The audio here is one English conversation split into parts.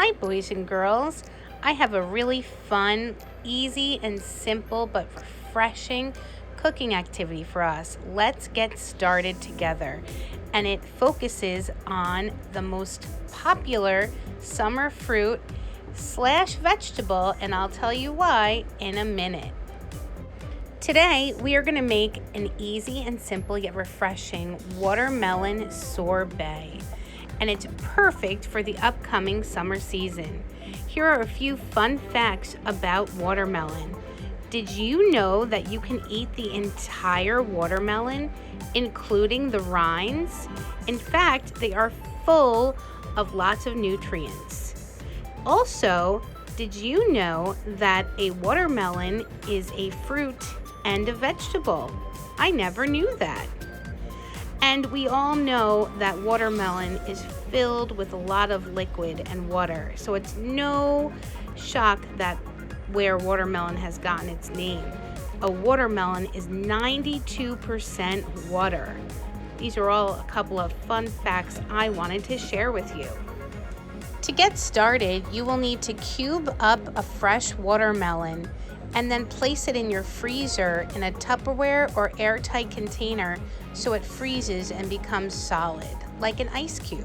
Hi, boys and girls. I have a really fun, easy, and simple but refreshing cooking activity for us. Let's get started together. And it focuses on the most popular summer fruit slash vegetable, and I'll tell you why in a minute. Today, we are going to make an easy and simple yet refreshing watermelon sorbet. And it's perfect for the upcoming summer season. Here are a few fun facts about watermelon. Did you know that you can eat the entire watermelon, including the rinds? In fact, they are full of lots of nutrients. Also, did you know that a watermelon is a fruit and a vegetable? I never knew that. And we all know that watermelon is filled with a lot of liquid and water. So it's no shock that where watermelon has gotten its name. A watermelon is 92% water. These are all a couple of fun facts I wanted to share with you. To get started, you will need to cube up a fresh watermelon and then place it in your freezer in a Tupperware or airtight container so it freezes and becomes solid, like an ice cube.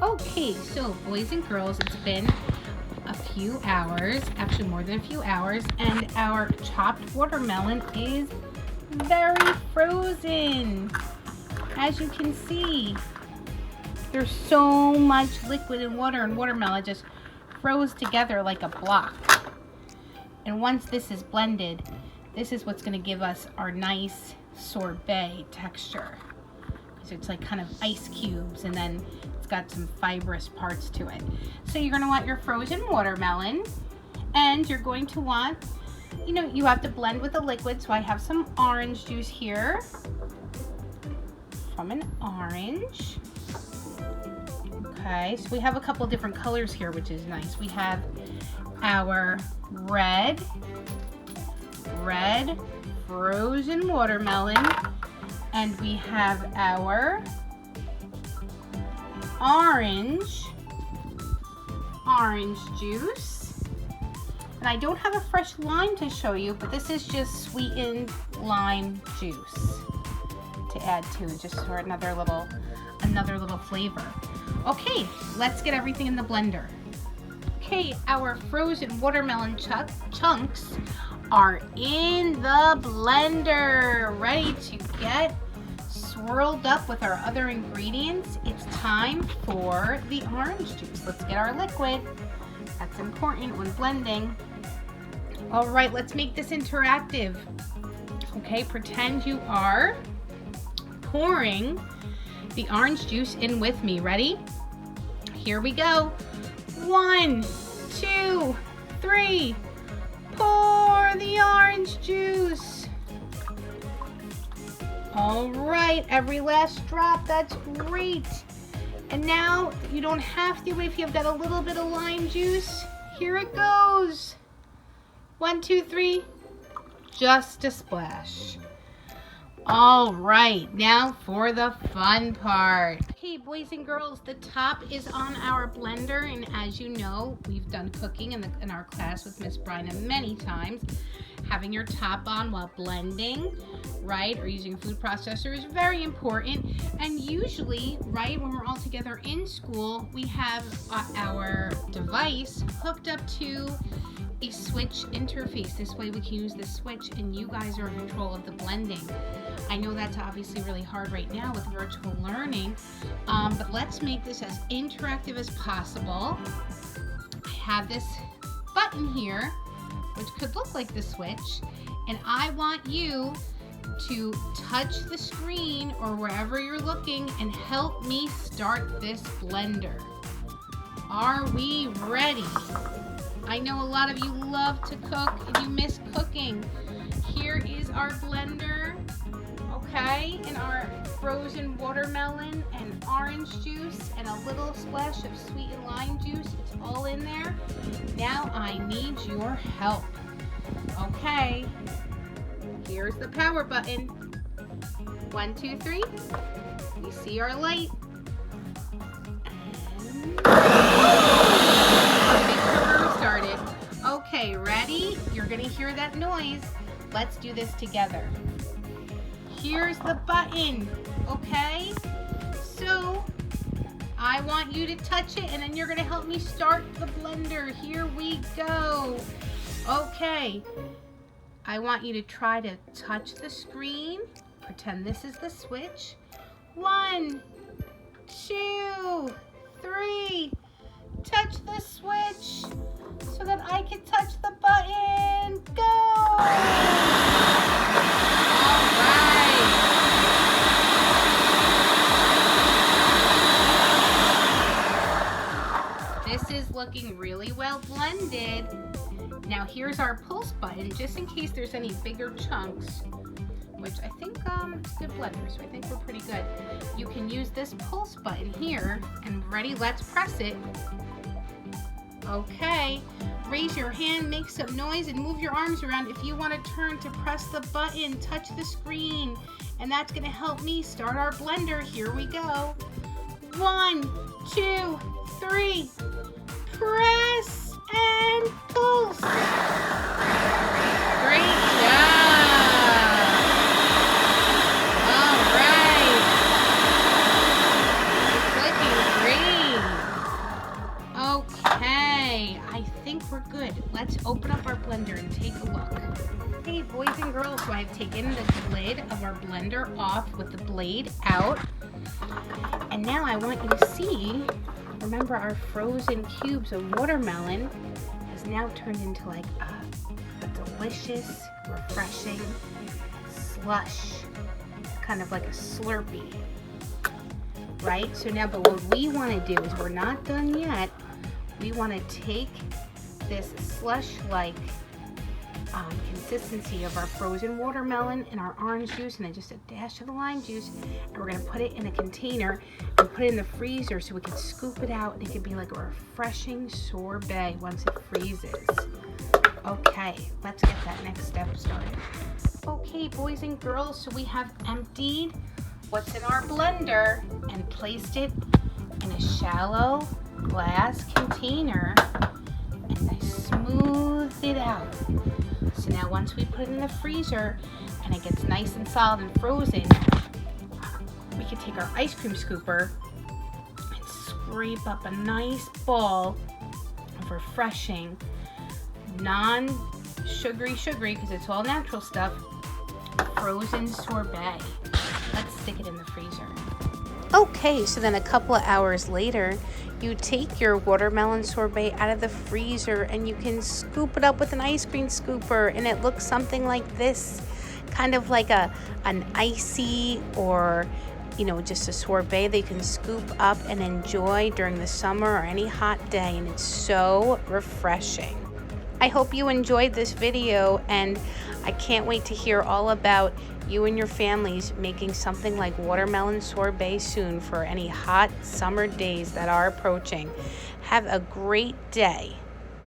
Okay, so boys and girls, it's been a few hours, actually more than a few hours, and our chopped watermelon is very frozen. As you can see, there's so much liquid and water, and watermelon just froze together like a block. And once this is blended, this is what's going to give us our nice sorbet texture. So it's like kind of ice cubes, and then it's got some fibrous parts to it. So you're going to want your frozen watermelon, and you're going to want, you have to blend with the liquid. So I have some orange juice here from an orange. Okay, so we have a couple different colors here, which is nice. We have our red frozen watermelon, and we have our orange juice. And I don't have a fresh lime to show you, but this is just sweetened lime juice to add to it, just for another little flavor. Okay, let's get everything in the blender. Okay, our frozen watermelon chunks are in the blender, ready to get swirled up with our other ingredients. It's time for the orange juice. Let's get our liquid. That's important when blending. All right, let's make this interactive. Okay, pretend you are pouring the orange juice in with me. Ready? Here we go. 1, 2, 3. Pour the orange juice. All right, every last drop. That's great. And now you don't have to, if you've got a little bit of lime juice. Here it goes. 1, 2, 3. Just a splash. All right, now for the fun part. Okay, boys and girls, the top is on our blender, and as you know, we've done cooking in our class with Miss Bryna many times. Having your top on while blending, right, or using a food processor is very important. And usually, right, when we're all together in school, we have our device hooked up to a switch interface. This way we can use the switch and you guys are in control of the blending. I know that's obviously really hard right now with virtual learning, but let's make this as interactive as possible. I have this button here, which could look like the switch, and I want you to touch the screen or wherever you're looking and help me start this blender. Are we ready? I know a lot of you love to cook and you miss cooking. Here is our blender, okay, and our frozen watermelon and orange juice and a little splash of sweet and lime juice. It's all in there. Now I need your help. Okay, here's the power button. 1, 2, 3. You see our light. And hear that noise, let's do this together. Here's the button, okay? So I want you to touch it and then you're gonna help me start the blender. Here we go. Okay, I want you to try to touch the screen. Pretend this is the switch. 1, 2, 3. Touch the switch so that I can touch the button. Go! All right. This is looking really well blended. Now here's our pulse button, just in case there's any bigger chunks, which I think it's good blender, so I think we're pretty good. You can use this pulse button here, and ready, let's press it. Okay, raise your hand, make some noise, and move your arms around if you want to turn to press the button, touch the screen, and that's gonna help me start our blender. Here we go. 1, 2, 3, press and pulse. Great job. All right. It's looking great. Okay, I think we're good. Let's open up our blender and take a look. Hey, boys and girls, so I've taken the lid of our blender off with the blade out. And now I want you to see, remember our frozen cubes of watermelon has now turned into like a delicious, refreshing slush, kind of like a Slurpee, right? So now, but what we want to do is, we're not done yet. We want to take this slush-like consistency of our frozen watermelon and our orange juice and then just a dash of the lime juice, and we're going to put it in a container and put it in the freezer so we can scoop it out and it can be like a refreshing sorbet once it freezes. Okay, let's get that next step started. Okay, boys and girls, so we have emptied what's in our blender and placed it in a shallow glass container, and I smoothed it out. So now once we put it in the freezer and it gets nice and solid and frozen, we can take our ice cream scooper and scrape up a nice ball of refreshing, non-sugary, because it's all natural stuff, frozen sorbet. Let's stick it in the freezer. Okay, so then a couple of hours later, you take your watermelon sorbet out of the freezer and you can scoop it up with an ice cream scooper, and it looks something like this, kind of like an icy, or just a sorbet that you can scoop up and enjoy during the summer or any hot day, and it's so refreshing. I hope you enjoyed this video, and I can't wait to hear all about you and your families making something like watermelon sorbet soon for any hot summer days that are approaching. Have a great day.